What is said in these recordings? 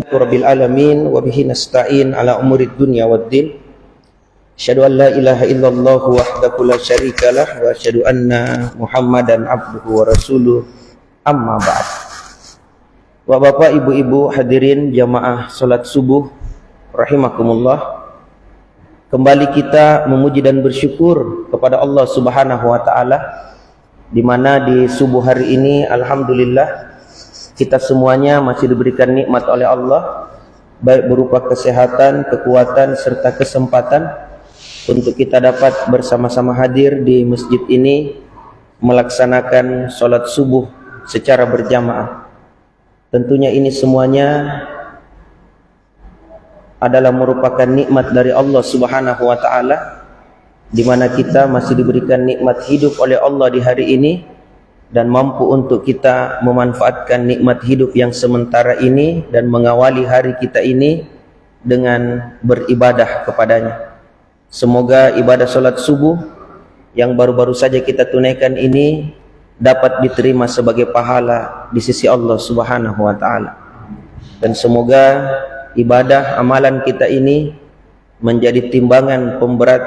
Rabbil alamin wa bihi nasta'in ala umurid dunya waddin. Asyhadu an la ilaha illallah wahdahu la syarikalah wa asyhadu anna Muhammadan abduhu wa rasuluh. Amma ba'd. Bapak, ibu-ibu hadirin jamaah salat subuh rahimakumullah. Kembali kita memuji dan bersyukur kepada Allah Subhanahu wa taala, di mana di subuh hari ini alhamdulillah kita semuanya masih diberikan nikmat oleh Allah, baik berupa kesehatan, kekuatan, serta kesempatan untuk kita dapat bersama-sama hadir di masjid ini melaksanakan sholat subuh secara berjamaah. Tentunya ini semuanya adalah merupakan nikmat dari Allah Subhanahu wa taala, di mana kita masih diberikan nikmat hidup oleh Allah di hari ini dan mampu untuk kita memanfaatkan nikmat hidup yang sementara ini dan mengawali hari kita ini dengan beribadah kepadanya. Semoga ibadah salat subuh yang baru-baru saja kita tunaikan ini dapat diterima sebagai pahala di sisi Allah Subhanahu wa taala. Dan semoga ibadah amalan kita ini menjadi timbangan pemberat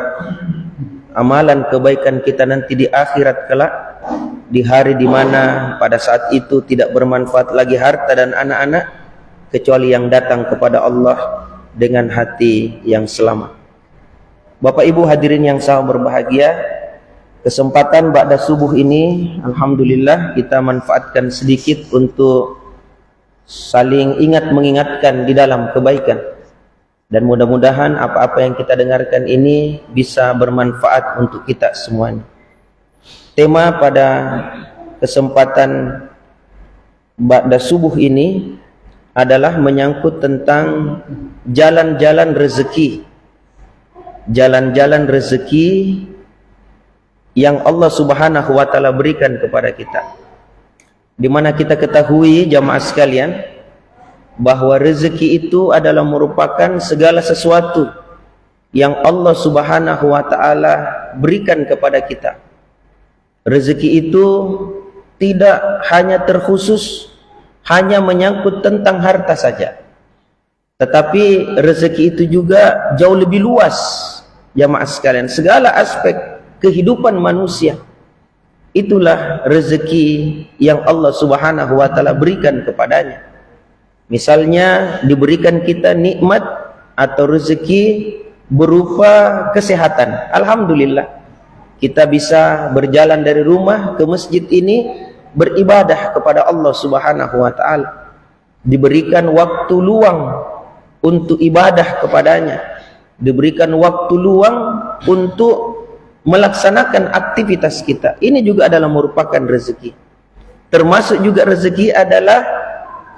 amalan kebaikan kita nanti di akhirat kelak, di hari di mana pada saat itu tidak bermanfaat lagi harta dan anak-anak kecuali yang datang kepada Allah dengan hati yang selamat. Bapak ibu hadirin yang sangat berbahagia, kesempatan ba'da subuh ini alhamdulillah kita manfaatkan sedikit untuk saling ingat mengingatkan di dalam kebaikan, dan mudah-mudahan apa-apa yang kita dengarkan ini bisa bermanfaat untuk kita semuanya. Tema pada kesempatan ba'da subuh ini adalah menyangkut tentang jalan-jalan rezeki. Jalan-jalan rezeki yang Allah Subhanahu wa taala berikan kepada kita. Di mana kita ketahui jamaah sekalian bahwa rezeki itu adalah merupakan segala sesuatu yang Allah Subhanahu wa taala berikan kepada kita. Rezeki itu tidak hanya terkhusus hanya menyangkut tentang harta saja, tetapi rezeki itu juga jauh lebih luas jamaah sekalian. Segala aspek kehidupan manusia, itulah rezeki yang Allah Subhanahu wa taala berikan kepadanya. Misalnya diberikan kita nikmat atau rezeki berupa kesehatan. Alhamdulillah kita bisa berjalan dari rumah ke masjid ini beribadah kepada Allah Subhanahu wa taala. Diberikan waktu luang untuk ibadah kepadanya. Diberikan waktu luang untuk melaksanakan aktivitas kita. Ini juga adalah merupakan rezeki. Termasuk juga rezeki adalah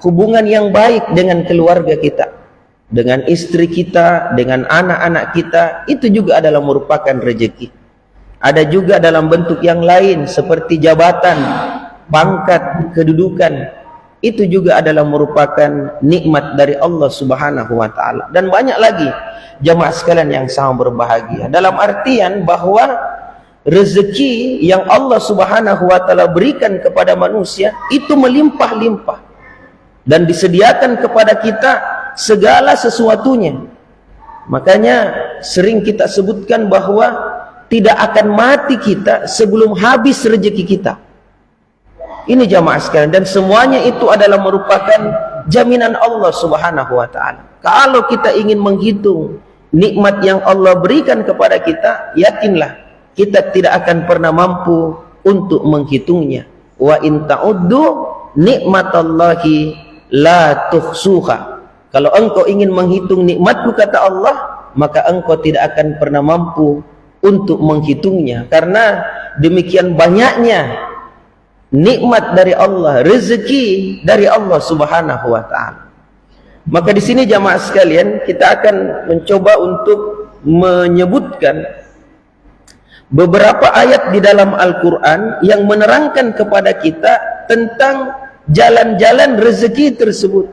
hubungan yang baik dengan keluarga kita, dengan istri kita, dengan anak-anak kita. Itu juga adalah merupakan rezeki. Ada juga dalam bentuk yang lain seperti jabatan, pangkat, kedudukan. Itu juga adalah merupakan nikmat dari Allah Subhanahu wa taala. Dan banyak lagi jamaah sekalian yang sangat berbahagia, dalam artian bahwa rezeki yang Allah Subhanahu wa taala berikan kepada manusia itu melimpah-limpah dan disediakan kepada kita segala sesuatunya. Makanya sering kita sebutkan bahwa tidak akan mati kita sebelum habis rezeki kita. Ini jamaah sekalian, dan semuanya itu adalah merupakan jaminan Allah Subhanahu wa taala. Kalau kita ingin menghitung nikmat yang Allah berikan kepada kita, yakinlah kita tidak akan pernah mampu untuk menghitungnya. Wa in ta'uddu nikmatallahi la tuhsuha. Kalau engkau ingin menghitung nikmatku, kata Allah, maka engkau tidak akan pernah mampu untuk menghitungnya, karena demikian banyaknya nikmat dari Allah, rezeki dari Allah Subhanahu wa taala. Maka di sini jamaah sekalian kita akan mencoba untuk menyebutkan beberapa ayat di dalam Al-Qur'an yang menerangkan kepada kita tentang jalan-jalan rezeki tersebut.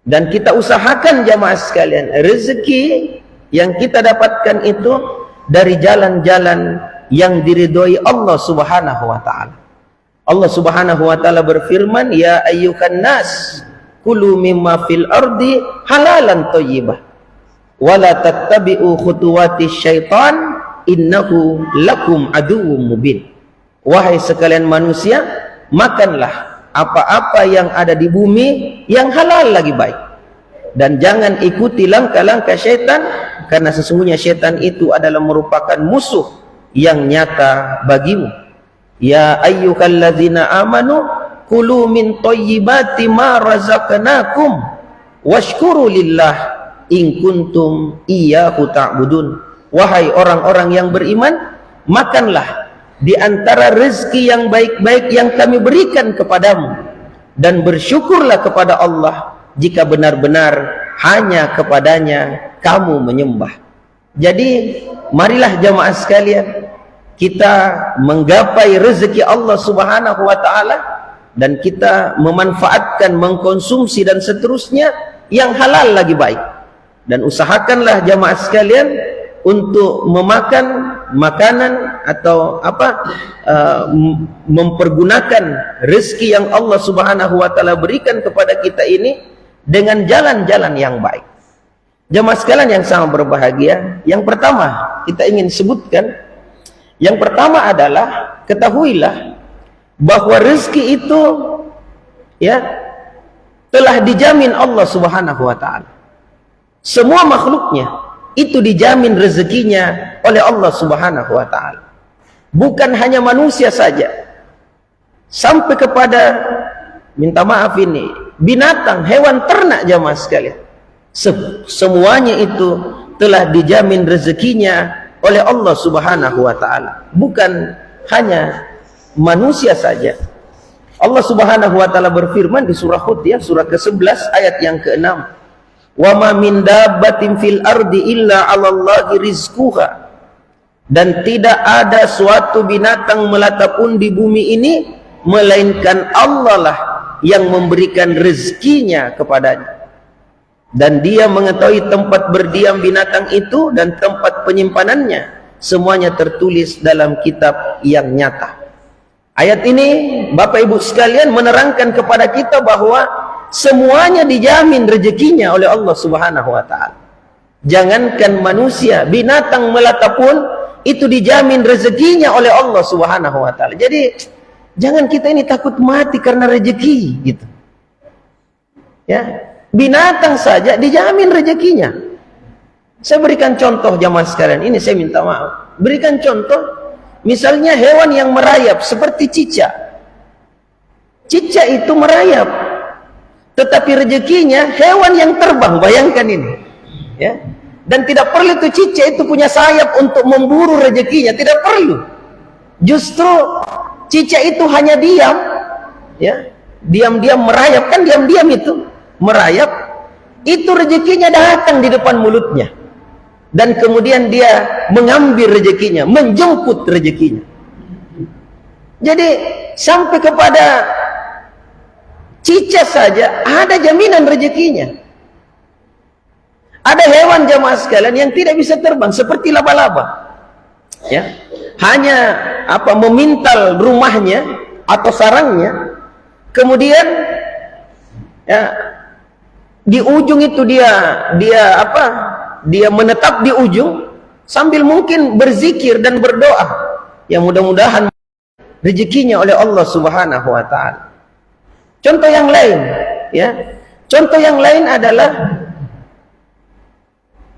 Dan kita usahakan jamaah sekalian, rezeki yang kita dapatkan itu dari jalan-jalan yang diridhoi Allah Subhanahu wa taala. Allah Subhanahu wa taala berfirman, ya ayyuhan nas kulu mimma fil ardi halalan thayyibah wala tattabi'u khutuwati syaitan innahu lakum aduwwum mubin. Wahai sekalian manusia, makanlah apa-apa yang ada di bumi yang halal lagi baik, dan jangan ikuti langkah-langkah syaitan, karena sesungguhnya syaitan itu adalah merupakan musuh yang nyata bagimu. Ya ayyuhalladzina amanu kulu min thayyibati ma razaqnakum washkuru lillah in kuntum iyyahu ta'budun. Wahai orang-orang yang beriman, makanlah di antara rezeki yang baik-baik yang kami berikan kepadamu, dan bersyukurlah kepada Allah jika benar-benar hanya kepadanya kamu menyembah. Jadi marilah jamaah sekalian, kita menggapai rezeki Allah Subhanahu wa taala, dan kita memanfaatkan, mengkonsumsi dan seterusnya yang halal lagi baik. Dan usahakanlah jamaah sekalian untuk memakan makanan atau mempergunakan rezeki yang Allah Subhanahu wa taala berikan kepada kita ini dengan jalan-jalan yang baik. Jamaah sekalian yang sangat berbahagia, yang pertama kita ingin sebutkan, yang pertama adalah ketahuilah bahwa rezeki itu ya telah dijamin Allah Subhanahu wa taala. Semua makhluknya itu dijamin rezekinya oleh Allah Subhanahu wa taala. Bukan hanya manusia saja, sampai kepada, minta maaf ini, binatang, hewan ternak jamaah sekalian. Semuanya itu telah dijamin rezekinya oleh Allah Subhanahu wa taala. Bukan hanya manusia saja. Allah Subhanahu wa taala berfirman di surah Hud, ya, surah ke-11 ayat yang ke-6. Wa ma min dabbatin fil ardi illa 'alallahi rizquha. Dan tidak ada suatu binatang melata pun di bumi ini melainkan Allah lah yang memberikan rezekinya kepadanya. Dan dia mengetahui tempat berdiam binatang itu dan tempat penyimpanannya, semuanya tertulis dalam kitab yang nyata. Ayat ini Bapak Ibu sekalian menerangkan kepada kita bahwa semuanya dijamin rezekinya oleh Allah Subhanahu wa taala. Jangankan manusia, binatang melata pun itu dijamin rezekinya oleh Allah Subhanahu wa taala. Jadi jangan kita ini takut mati karena rezeki gitu. Ya, binatang saja dijamin rezekinya. Saya berikan contoh jamaah sekalian, ini saya minta maaf. Berikan contoh, misalnya hewan yang merayap seperti cicak. Cicak itu merayap, tetapi rezekinya hewan yang terbang, bayangkan ini, ya. Dan tidak perlu itu cicak itu punya sayap untuk memburu rezekinya, tidak perlu. Justru cicak itu hanya diam, ya, diam-diam merayap, kan diam-diam itu merayap, itu rezekinya datang di depan mulutnya, dan kemudian dia mengambil rezekinya, menjemput rezekinya. Jadi sampai kepada cicak saja ada jaminan rezekinya. Ada hewan jamaah sekalian yang tidak bisa terbang seperti laba-laba, ya, hanya memintal rumahnya atau sarangnya, kemudian ya di ujung itu dia menetap di ujung sambil mungkin berzikir dan berdoa, yang mudah-mudahan rezekinya oleh Allah Subhanahu wa taala. Contoh yang lain, ya. Contoh yang lain adalah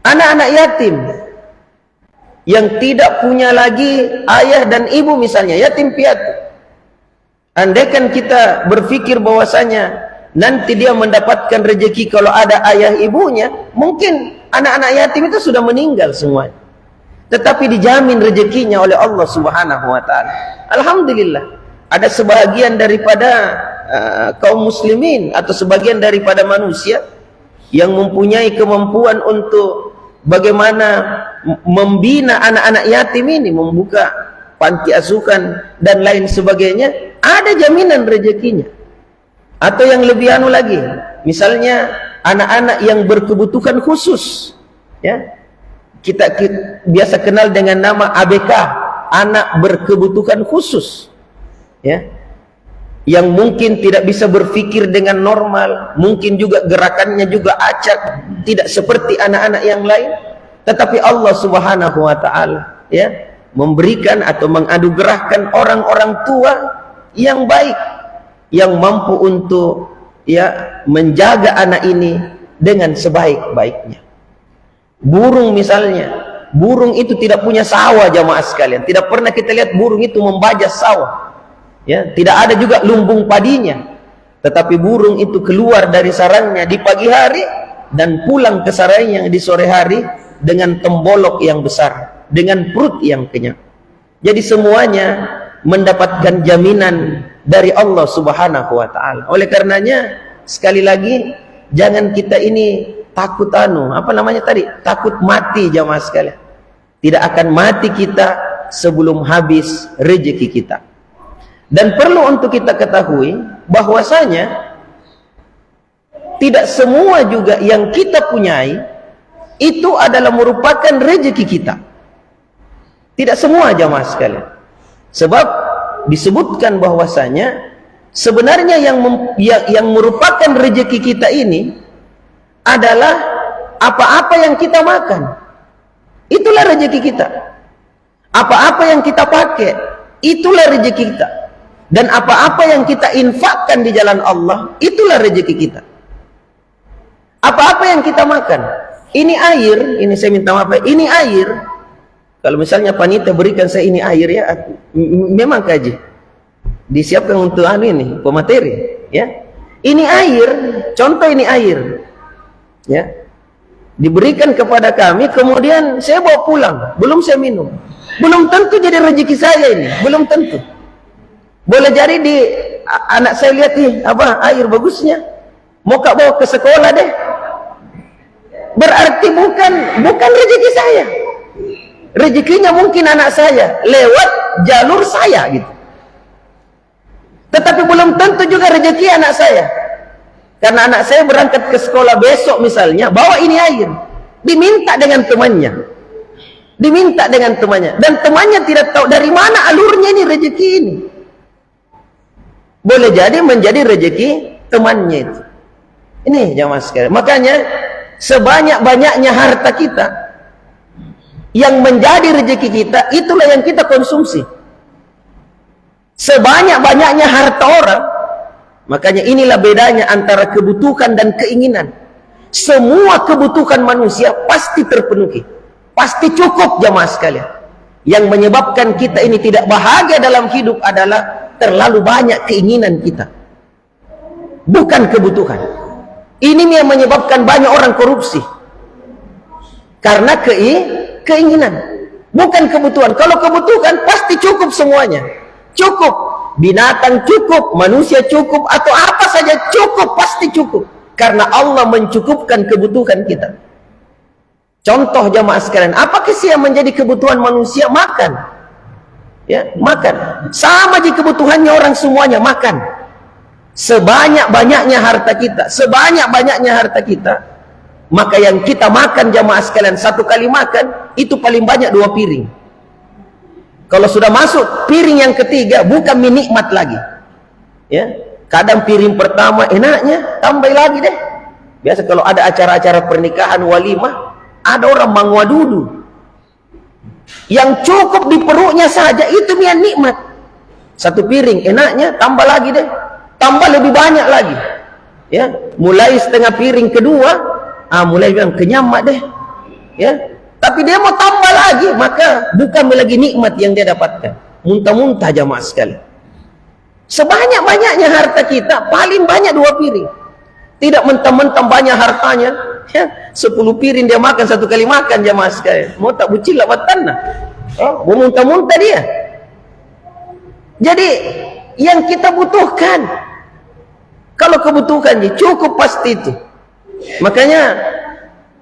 anak-anak yatim yang tidak punya lagi ayah dan ibu, misalnya yatim piatu. Andaikan kita berpikir bahwasanya nanti dia mendapatkan rezeki kalau ada ayah ibunya, mungkin anak-anak yatim itu sudah meninggal semuanya. Tetapi dijamin rezekinya oleh Allah Subhanahu wa taala. Alhamdulillah, ada sebagian daripada kaum muslimin atau sebagian daripada manusia yang mempunyai kemampuan untuk bagaimana membina anak-anak yatim ini, membuka panti asuhan dan lain sebagainya, ada jaminan rezekinya. Atau yang lebih lagi, misalnya anak-anak yang berkebutuhan khusus, ya, kita biasa kenal dengan nama ABK, anak berkebutuhan khusus, ya. yang mungkin tidak bisa berpikir dengan normal, mungkin juga gerakannya juga acak, tidak seperti anak-anak yang lain, tetapi Allah Subhanahu wa taala ya memberikan atau menganugerahkan orang-orang tua yang baik, yang mampu untuk ya menjaga anak ini dengan sebaik-baiknya. Burung misalnya, burung itu tidak punya sawah jamaah sekalian, tidak pernah kita lihat burung itu membajak sawah. Ya, tidak ada juga lumbung padinya, tetapi burung itu keluar dari sarangnya di pagi hari dan pulang ke sarangnya di sore hari dengan tembolok yang besar, dengan perut yang kenyang. Jadi semuanya mendapatkan jaminan dari Allah Subhanahu wa taala. Oleh karenanya sekali lagi jangan kita ini takut takut mati jamaah sekalian. Tidak akan mati kita sebelum habis rezeki kita. Dan perlu untuk kita ketahui bahwasanya tidak semua juga yang kita punyai itu adalah merupakan rezeki kita. Tidak semua jamaah sekalian. Sebab disebutkan bahwasanya sebenarnya yang merupakan rezeki kita ini adalah apa-apa yang kita makan. Itulah rezeki kita. Apa-apa yang kita pakai, itulah rezeki kita. Dan apa-apa yang kita infakkan di jalan Allah, itulah rezeki kita. Apa-apa yang kita makan, ini air, ini saya minta maaf, ini air. Kalau misalnya panitia berikan saya ini air ya, memang kaji disiapkan untuk ini pemateri ya. Ini air, contoh ini air ya, diberikan kepada kami, kemudian saya bawa pulang, belum saya minum, belum tentu jadi rezeki saya ini, belum tentu. Boleh jadi di anak saya lihat nih air bagusnya, mau kak bawa ke sekolah deh, berarti bukan rezeki saya. Rezekinya mungkin anak saya lewat jalur saya gitu, tetapi belum tentu juga rezeki anak saya. Karena anak saya berangkat ke sekolah besok misalnya, bawa ini air, diminta dengan temannya, dan temannya tidak tahu dari mana alurnya ini rezeki ini. Boleh jadi menjadi rezeki temannya itu. Ini jamaah sekalian. Makanya sebanyak-banyaknya harta kita yang menjadi rezeki kita, itulah yang kita konsumsi. Sebanyak-banyaknya harta orang, makanya inilah bedanya antara kebutuhan dan keinginan. Semua kebutuhan manusia pasti terpenuhi, pasti cukup jamaah sekalian. Yang menyebabkan kita ini tidak bahagia dalam hidup adalah terlalu banyak keinginan kita, bukan kebutuhan. Ini yang menyebabkan banyak orang korupsi, karena keinginan, bukan kebutuhan. Kalau kebutuhan pasti cukup semuanya, cukup, binatang cukup, manusia cukup, atau apa saja cukup, pasti cukup, karena Allah mencukupkan kebutuhan kita. Contoh jamaah sekalian, apakah sih yang menjadi kebutuhan manusia? Makan ya, makan. Sama aja kebutuhannya orang semuanya, makan. Sebanyak-banyaknya harta kita, maka yang kita makan jamaah sekalian, satu kali makan itu paling banyak 2 piring. Kalau sudah masuk piring yang ketiga, bukan nikmat lagi ya. Kadang piring pertama enaknya, tambah lagi deh. Biasa kalau ada acara-acara pernikahan, walimah, ada orang mangwadudu yang cukup di perutnya saja, itu dia nikmat. Satu piring enaknya, tambah lagi deh, tambah lebih banyak lagi ya. Mulai setengah piring kedua, mulai bilang kenyang mak deh ya, tapi dia mau tambah lagi, maka bukan lagi nikmat yang dia dapatkan, muntah-muntah jamaah sekali. Sebanyak-banyaknya harta kita, paling banyak 2 piring. Tidak mentang-mentang banyak hartanya ya, 10 piring dia makan satu kali makan jamaah sekalian. Mau tak bucil lah tanah, mau muntah-muntah dia. Jadi yang kita butuhkan, kalau kebutuhan cukup pasti itu. Makanya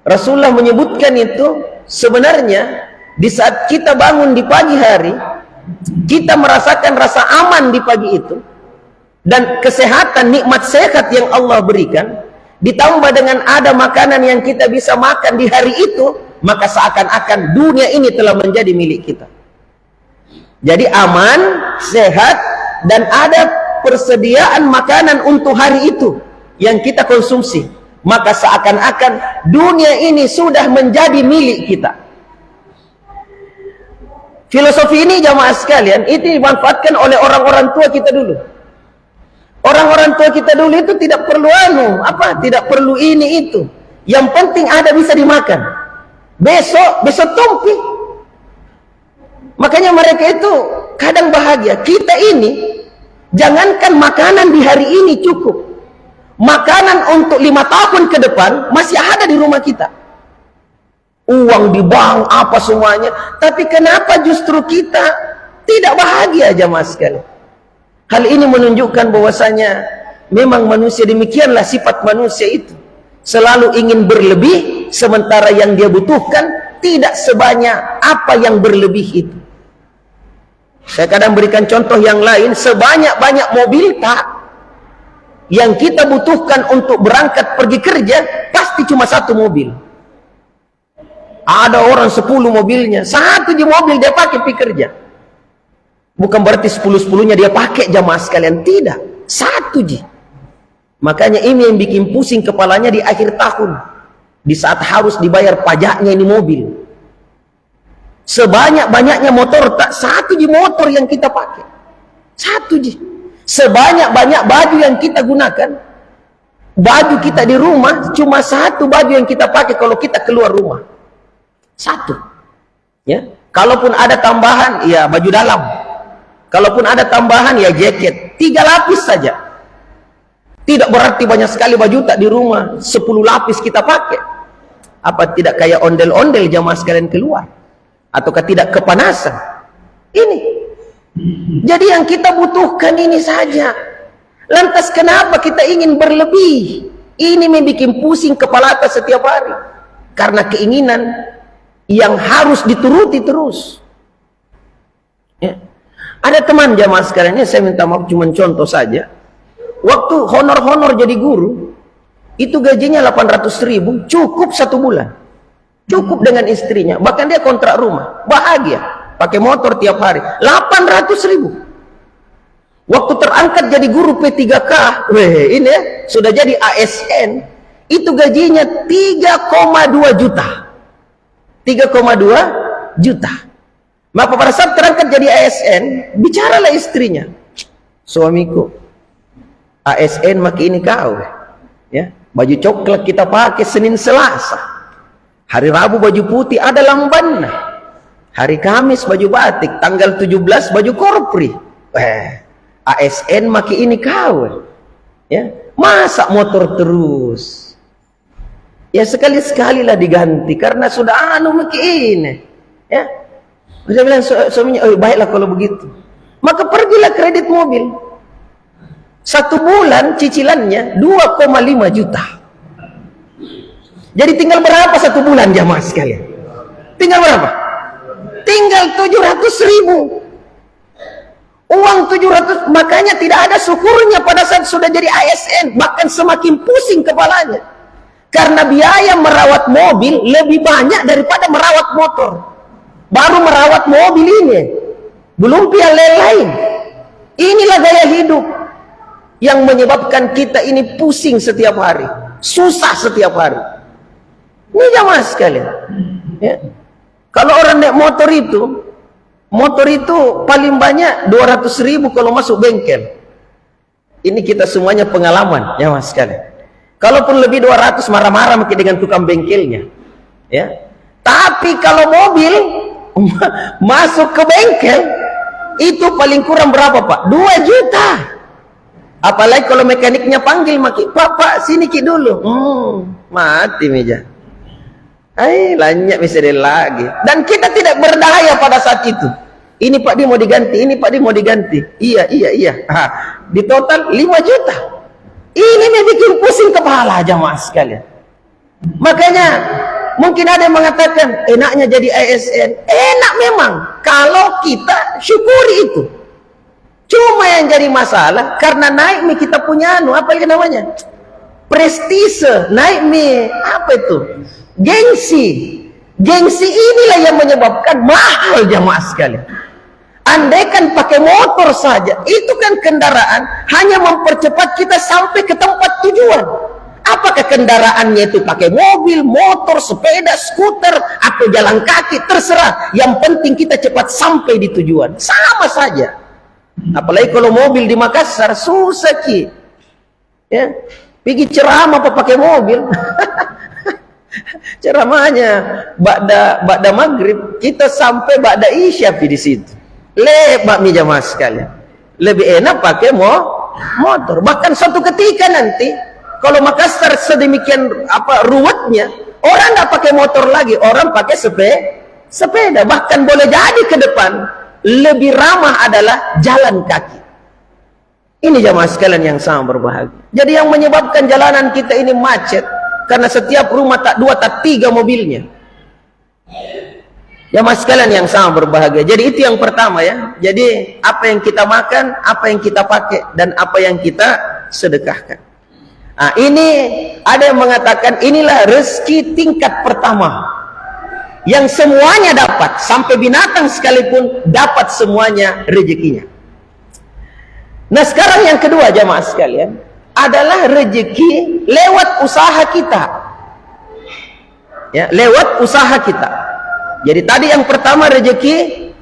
Rasulullah menyebutkan itu, sebenarnya di saat kita bangun di pagi hari, kita merasakan rasa aman di pagi itu, dan kesehatan, nikmat sehat yang Allah berikan, ditambah dengan ada makanan yang kita bisa makan di hari itu, maka seakan-akan dunia ini telah menjadi milik kita. Jadi aman, sehat, dan ada persediaan makanan untuk hari itu yang kita konsumsi, maka seakan-akan dunia ini sudah menjadi milik kita. Filosofi ini jamaah sekalian, itu dimanfaatkan oleh orang-orang tua kita dulu. Orang-orang tua kita dulu itu tidak perlu tidak perlu ini itu. Yang penting ada bisa dimakan. Besok tumpi. Makanya mereka itu kadang bahagia. Kita ini, jangankan makanan di hari ini cukup, makanan untuk 5 tahun ke depan masih ada di rumah kita. Uang di bank, apa semuanya. Tapi kenapa justru kita tidak bahagia jamaah sekalian? Hal ini menunjukkan bahwasanya memang manusia demikianlah sifat manusia itu. Selalu ingin berlebih, sementara yang dia butuhkan tidak sebanyak apa yang berlebih itu. Saya kadang berikan contoh yang lain, sebanyak-banyak mobil tak yang kita butuhkan untuk berangkat pergi kerja, pasti cuma 1 mobil. Ada orang 10 mobilnya, 1 je mobil dia pakai pergi kerja. Bukan berarti 10-10-nya dia pakai jamaah sekalian, tidak, 1 je. Makanya ini yang bikin pusing kepalanya di akhir tahun, di saat harus dibayar pajaknya ini mobil. Sebanyak-banyaknya motor tak 1 je motor yang kita pakai, 1 je. Sebanyak-banyak baju yang kita gunakan, baju kita di rumah cuma 1 baju yang kita pakai kalau kita keluar rumah, 1. Ya, kalaupun ada tambahan ya baju dalam, kalaupun ada tambahan ya jaket, 3 lapis saja. Tidak berarti banyak sekali baju tak di rumah, 10 lapis kita pakai. Apa tidak kayak ondel-ondel jamaah sekalian keluar? Ataukah tidak kepanasan? Ini. Jadi yang kita butuhkan ini saja. Lantas kenapa kita ingin berlebih? Ini membuat pusing kepala atas setiap hari. Karena keinginan yang harus dituruti terus. Ya. Ada teman jamaah sekalian, ini saya minta maaf cuma contoh saja. Waktu honor-honor jadi guru, itu gajinya 800.000, cukup 1 bulan. Cukup dengan istrinya, bahkan dia kontrak rumah, bahagia, pakai motor tiap hari, 800.000. Waktu terangkat jadi guru P3K, ini ya, sudah jadi ASN, itu gajinya 3,2 juta. 3,2 juta. Maka pada saat terangkat jadi ASN, bicaralah istrinya, suamiku, ASN makin ini kau, ya, baju coklat kita pakai Senin Selasa. Hari Rabu baju putih ada lambannya. Hari Kamis baju batik, tanggal 17 baju korpri. ASN maki ini kau. Ya, masa motor terus? Ya sekali-sekali lah diganti karena sudah maki ini. Ya. Saya bilang suaminya, "Oh, baiklah kalau begitu." Maka pergilah kredit mobil. 1 bulan cicilannya 2,5 juta. Jadi tinggal berapa 1 bulan jamaah sekalian? Tinggal berapa? Tinggal 700.000. Uang 700, makanya tidak ada syukurnya pada saat sudah jadi ASN, bahkan semakin pusing kepalanya. Karena biaya merawat mobil lebih banyak daripada merawat motor. Baru merawat mobil ini, belum pihak lain. Inilah gaya hidup yang menyebabkan kita ini pusing setiap hari, susah setiap hari. Ini jamaah sekalian. Ya. Kalau orang naik motor itu paling banyak 200.000 kalau masuk bengkel. Ini kita semuanya pengalaman jamaah sekalian. Kalaupun lebih 200 marah-marah mungkin dengan tukang bengkelnya. Ya. Tapi kalau mobil masuk ke bengkel itu paling kurang berapa Pak? 2 juta. Apalagi kalau mekaniknya panggil maki, "Pak, sini ki dulu." Mati meja. Lanyak misalnya lagi. Dan kita tidak berdaya pada saat itu. Ini Pak di mau diganti, ini Pak di mau diganti. Iya. Di total 5 juta. Ini membuat pusing kepala jamaah sekalian. Makanya mungkin ada yang mengatakan enaknya jadi ASN. Enak memang kalau kita syukuri itu. Cuma yang jadi masalah karena naik nih kita punya apa lagi namanya? Prestise, naik nih apa itu? Gengsi inilah yang menyebabkan mahal jamaah sekalian. Andaikan pakai motor saja, itu kan kendaraan hanya mempercepat kita sampai ke tempat tujuan. Apakah kendaraannya itu pakai mobil, motor, sepeda, skuter, atau jalan kaki, terserah. Yang penting kita cepat sampai di tujuan. Sama saja. Apalagi kalau mobil di Makassar, susah Ki. Ya, pergi ceramah apa pakai mobil? Ceramahnya ba'da maghrib, kita sampai ba'da isya di situ. Lebat nih jamaah sekalian. Lebih enak pakai motor. Bahkan suatu ketika nanti, kalau Makassar sedemikian ruwetnya, orang nggak pakai motor lagi, orang pakai sepeda. Bahkan boleh jadi ke depan lebih ramah adalah jalan kaki. Ini jamaah sekalian yang sangat berbahagia. Jadi yang menyebabkan jalanan kita ini macet karena setiap rumah tak 2 tak 3 mobilnya. Jamaah sekalian yang sangat berbahagia. Jadi itu yang pertama ya. Jadi apa yang kita makan, apa yang kita pakai, dan apa yang kita sedekahkan. Nah, ini ada yang mengatakan inilah rezeki tingkat pertama yang semuanya dapat, sampai binatang sekalipun dapat semuanya rezekinya. Nah sekarang yang kedua jamaah sekalian adalah rezeki lewat usaha kita, ya, lewat usaha kita. Jadi tadi yang pertama rezeki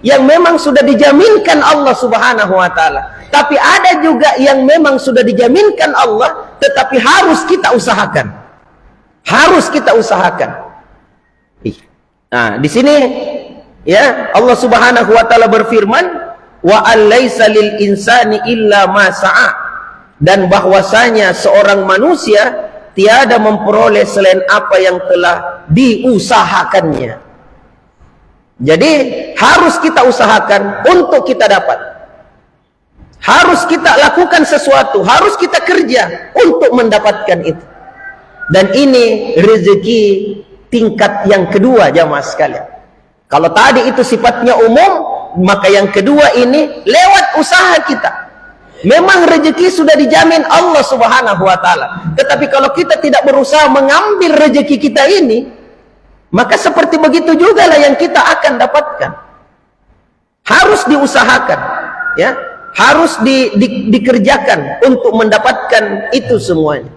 yang memang sudah dijaminkan Allah Subhanahu wa taala. Tapi ada juga yang memang sudah dijaminkan Allah tetapi harus kita usahakan. Harus kita usahakan. Nah, di sini ya Allah Subhanahu wa taala berfirman, wa alaysa lil insani illa ma sa'a, dan bahwasanya seorang manusia tiada memperoleh selain apa yang telah diusahakannya. Jadi harus kita usahakan untuk kita dapat. Harus kita lakukan sesuatu, harus kita kerja untuk mendapatkan itu. Dan ini rezeki tingkat yang kedua jamaah sekalian. Kalau tadi itu sifatnya umum, maka yang kedua ini lewat usaha kita. Memang rezeki sudah dijamin Allah Subhanahu wa taala. Tetapi kalau kita tidak berusaha mengambil rezeki kita ini, maka seperti begitu juga lah yang kita akan dapatkan. Harus diusahakan, ya, harus dikerjakan untuk mendapatkan itu semuanya.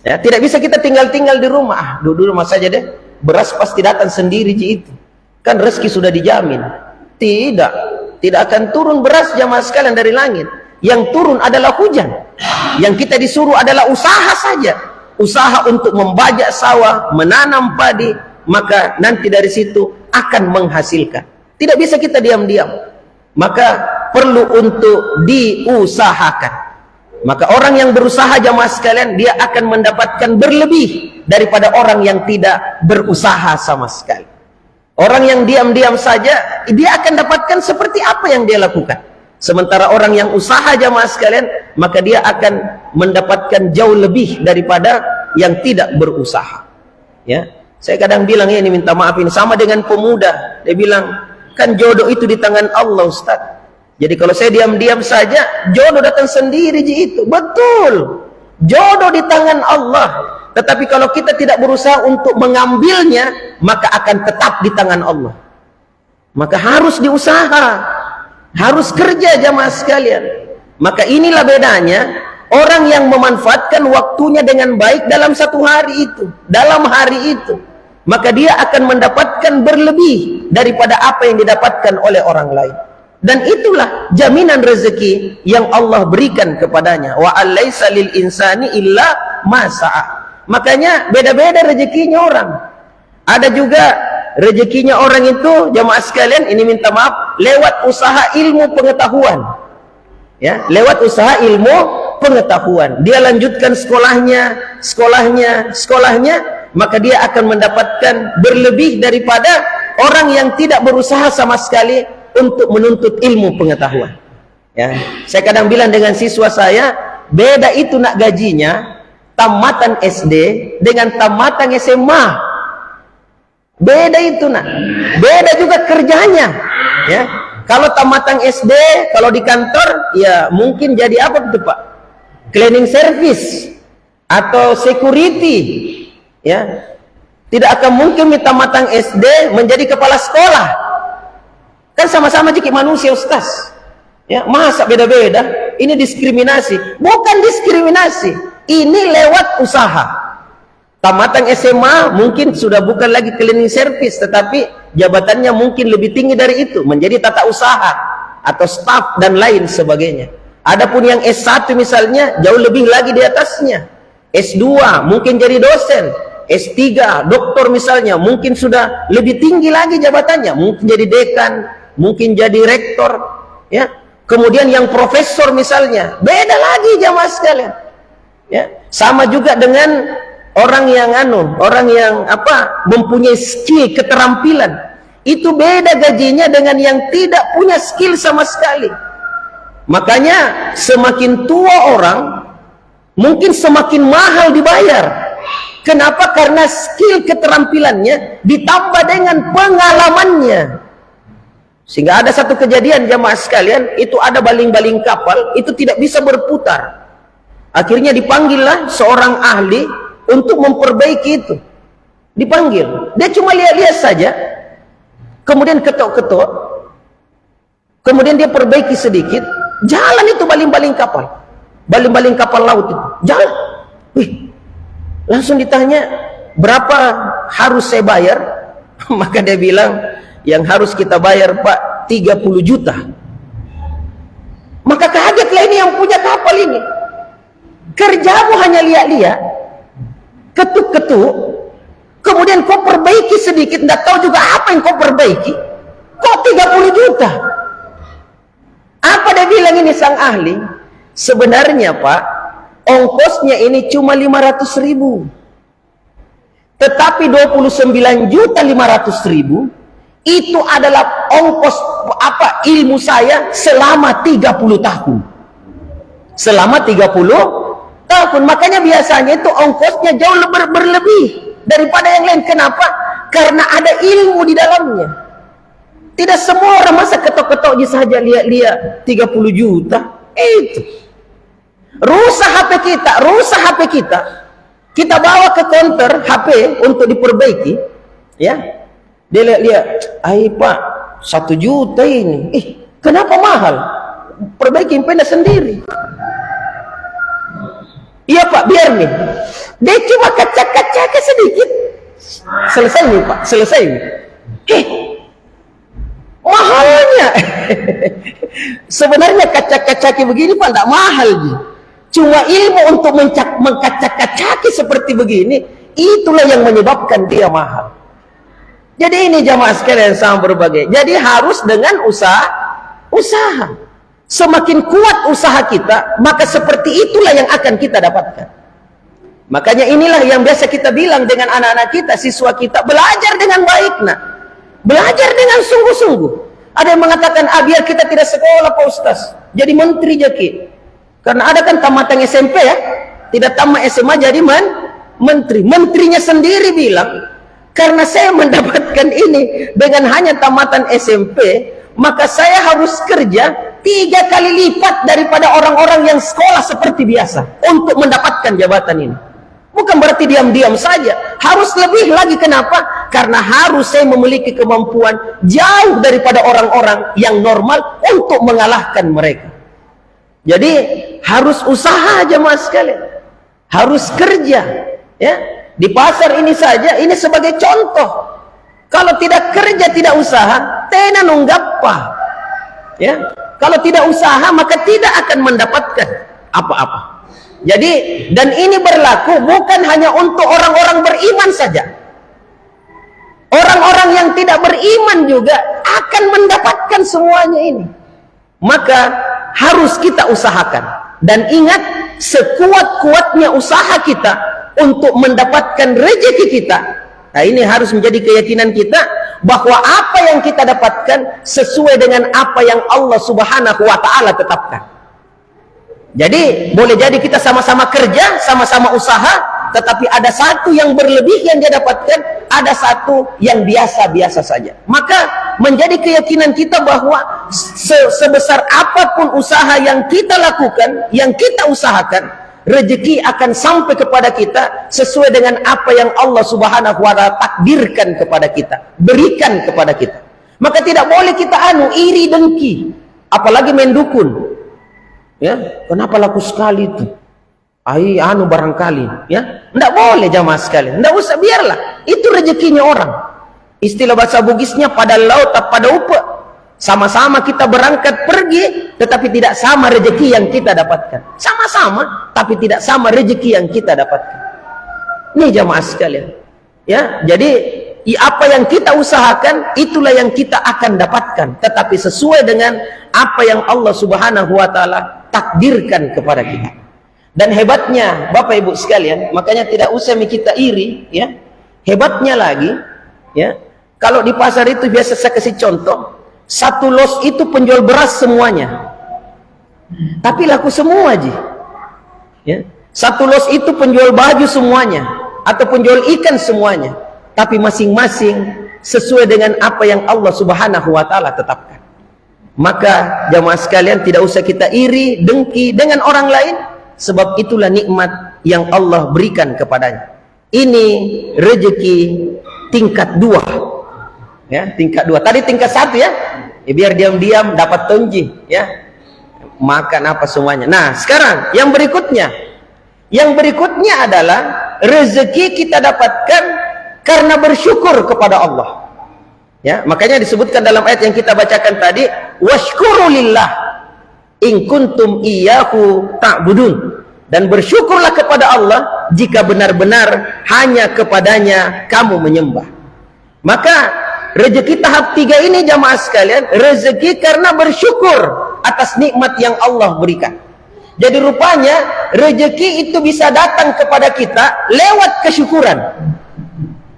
Ya, tidak bisa kita tinggal di rumah. Duduk rumah saja deh, beras pasti datang sendiri itu. Kan rezeki sudah dijamin. Tidak akan turun beras jamaah sekalian dari langit. Yang turun adalah hujan. Yang kita disuruh adalah usaha saja. Usaha untuk membajak sawah, menanam padi, maka nanti dari situ akan menghasilkan. Tidak bisa kita diam-diam. Maka perlu untuk diusahakan. Maka orang yang berusaha jamaah sekalian, dia akan mendapatkan berlebih daripada orang yang tidak berusaha sama sekali. Orang yang diam-diam saja, dia akan dapatkan seperti apa yang dia lakukan. Sementara orang yang usaha jamaah sekalian, maka dia akan mendapatkan jauh lebih daripada yang tidak berusaha. Ya, saya kadang bilang ini, minta maaf ini sama dengan pemuda. Dia bilang, kan jodoh itu di tangan Allah Ustaz. Jadi kalau saya diam-diam saja, jodoh datang sendiri itu. Betul, jodoh di tangan Allah. Tetapi kalau kita tidak berusaha untuk mengambilnya, maka akan tetap di tangan Allah. Maka harus diusaha, harus kerja jamaah sekalian. Maka inilah bedanya orang yang memanfaatkan waktunya dengan baik dalam satu hari itu, dalam hari itu, maka dia akan mendapatkan berlebih daripada apa yang didapatkan oleh orang lain. Dan itulah jaminan rezeki yang Allah berikan kepadanya. Wa alaysa lil insani illa ma sa'a. Makanya beda-beda rezekinya orang. Ada juga rezekinya orang itu jamaah sekalian, ini minta maaf, lewat usaha ilmu pengetahuan. Ya, lewat usaha ilmu pengetahuan. Dia lanjutkan sekolahnya, maka dia akan mendapatkan berlebih daripada orang yang tidak berusaha sama sekali untuk menuntut ilmu pengetahuan. Ya, saya kadang bilang dengan siswa saya, beda itu nak gajinya tamatan SD dengan tamatan SMA. Beda itu nak. Beda juga kerjanya. Ya, kalau tamatan SD, kalau di kantor, ya mungkin jadi apa itu Pak? Cleaning service atau security. Ya, tidak akan mungkin tamatan SD menjadi kepala sekolah. Kan sama-sama jadi manusia, Ustaz. Ya, masa beda-beda? Ini diskriminasi. Bukan diskriminasi. Ini lewat usaha. Tamatan SMA mungkin sudah bukan lagi cleaning service, tetapi jabatannya mungkin lebih tinggi dari itu, menjadi tata usaha atau staff dan lain sebagainya. Adapun yang S1 misalnya jauh lebih lagi di atasnya. S2 mungkin jadi dosen, S3 doktor misalnya mungkin sudah lebih tinggi lagi jabatannya, mungkin jadi dekan, mungkin jadi rektor, ya. Kemudian yang profesor misalnya, beda lagi jamaah sekalian. Ya, sama juga dengan orang yang mempunyai skill, keterampilan. Itu beda gajinya dengan yang tidak punya skill sama sekali. Makanya semakin tua orang, mungkin semakin mahal dibayar. Kenapa? Karena skill keterampilannya ditambah dengan pengalamannya. Sehingga ada satu kejadian jamaah sekalian, itu ada baling-baling kapal, itu tidak bisa berputar. Akhirnya dipanggillah seorang ahli untuk memperbaiki itu. Dipanggil, dia cuma lihat-lihat saja, kemudian ketok-ketok, kemudian dia perbaiki sedikit, jalan itu baling-baling kapal laut itu, jalan. Wih, langsung ditanya, berapa harus saya bayar? Maka dia bilang, yang harus kita bayar Pak 30 juta. Maka kagetlah ini yang punya kapal ini. Kerjamu hanya lihat-lihat, ketuk-ketuk, kemudian kau perbaiki sedikit, tidak tahu juga apa yang kau perbaiki, kok 30 juta? Apa dia bilang ini sang ahli? Sebenarnya Pak, ongkosnya ini cuma 500.000, tetapi 29.500.000 itu adalah ongkos ilmu saya selama 30 tahun. Selama 30 tahun. Makanya biasanya itu ongkosnya jauh berlebih daripada yang lain. Kenapa? Karena ada ilmu di dalamnya. Tidak semua orang masa ketok-ketok saja lihat-lihat 30 juta. Itu. Rusak HP kita. Kita bawa ke counter HP untuk diperbaiki, ya. Dia lihat-lihat, Pak, 1 juta ini. Kenapa mahal? Perbaiki pena sendiri. Iya Pak, biar nih. Dia cuma kacak-kacak sedikit. Selesai nih Pak, selesai nih. Mahalnya. Sebenarnya kacak-kacaki begini Pak, tidak mahal. Cuma ilmu untuk mengkacak-kacaki seperti begini, itulah yang menyebabkan dia mahal. Jadi ini jamaah sekalian sama berbagai. Jadi harus dengan usaha. Semakin kuat usaha kita, maka seperti itulah yang akan kita dapatkan. Makanya inilah yang biasa kita bilang dengan anak-anak kita, siswa kita, belajar dengan baik nak. Belajar dengan sungguh-sungguh. Ada yang mengatakan, biar kita tidak sekolah Pak Ustaz, jadi menteri jaki. Karena ada kan tamatan SMP ya, tidak tamat SMA jadi menteri. Menterinya sendiri bilang, karena saya mendapatkan ini dengan hanya tamatan SMP, maka saya harus kerja 3 kali lipat daripada orang-orang yang sekolah seperti biasa untuk mendapatkan jabatan ini. Bukan berarti diam-diam saja, harus lebih lagi. Kenapa? Karena harus saya memiliki kemampuan jauh daripada orang-orang yang normal untuk mengalahkan mereka. Jadi harus usaha jemaah sekalian, harus kerja, ya. Di pasar ini saja, ini sebagai contoh. Kalau tidak kerja, tidak usaha, tena nunggappa. Ya, kalau tidak usaha, maka tidak akan mendapatkan apa-apa. Jadi, dan ini berlaku bukan hanya untuk orang-orang beriman saja. Orang-orang yang tidak beriman juga akan mendapatkan semuanya ini. Maka harus kita usahakan. Dan ingat, sekuat-kuatnya usaha kita untuk mendapatkan rezeki kita, nah ini harus menjadi keyakinan kita bahwa apa yang kita dapatkan sesuai dengan apa yang Allah Subhanahu wa Ta'ala tetapkan. Jadi boleh jadi kita sama-sama kerja, sama-sama usaha, tetapi ada satu yang berlebih yang dia dapatkan, ada satu yang biasa-biasa saja. Maka menjadi keyakinan kita bahwa sebesar apapun usaha yang kita lakukan, yang kita usahakan, rezeki akan sampai kepada kita sesuai dengan apa yang Allah Subhanahu wa Ta'ala takdirkan kepada kita, berikan kepada kita. Maka tidak boleh kita iri dengki, apalagi main dukun. Ya, kenapa laku sekali itu? Barangkali, ya. Enggak boleh jamaah sekalian. Enggak usah, biarlah. Itu rezekinya orang. Istilah bahasa Bugisnya pada laut pada upe. Sama-sama kita berangkat pergi, tetapi tidak sama rezeki yang kita dapatkan. Sama-sama, tapi tidak sama rezeki yang kita dapatkan. Ini jamaah sekalian. Ya, jadi apa yang kita usahakan, itulah yang kita akan dapatkan, tetapi sesuai dengan apa yang Allah Subhanahu wa taala takdirkan kepada kita. Dan hebatnya Bapak Ibu sekalian, makanya tidak usah kita iri, ya. Hebatnya lagi, ya. Kalau di pasar itu biasa saya kasih contoh, satu los itu penjual beras semuanya. Tapi laku semua aja. Ya. Satu los itu penjual baju semuanya atau penjual ikan semuanya. Tapi masing-masing sesuai dengan apa yang Allah Subhanahu wa taala tetapkan. Maka jamaah sekalian, tidak usah kita iri, dengki dengan orang lain, sebab itulah nikmat yang Allah berikan kepadanya. Ini rezeki tingkat 2. Ya, tingkat 2. Tadi tingkat 1 ya. Biar diam-diam dapat tonji, ya. Makan apa semuanya. Nah, sekarang yang berikutnya. Yang berikutnya adalah rezeki kita dapatkan karena bersyukur kepada Allah. Ya, makanya disebutkan dalam ayat yang kita bacakan tadi, washkuru lillah in kuntum iyyahu ta'budun, dan bersyukurlah kepada Allah jika benar-benar hanya kepadanya kamu menyembah. Maka rezeki tahap 3 ini jamaah sekalian, rezeki karena bersyukur atas nikmat yang Allah berikan. Jadi rupanya rezeki itu bisa datang kepada kita lewat kesyukuran.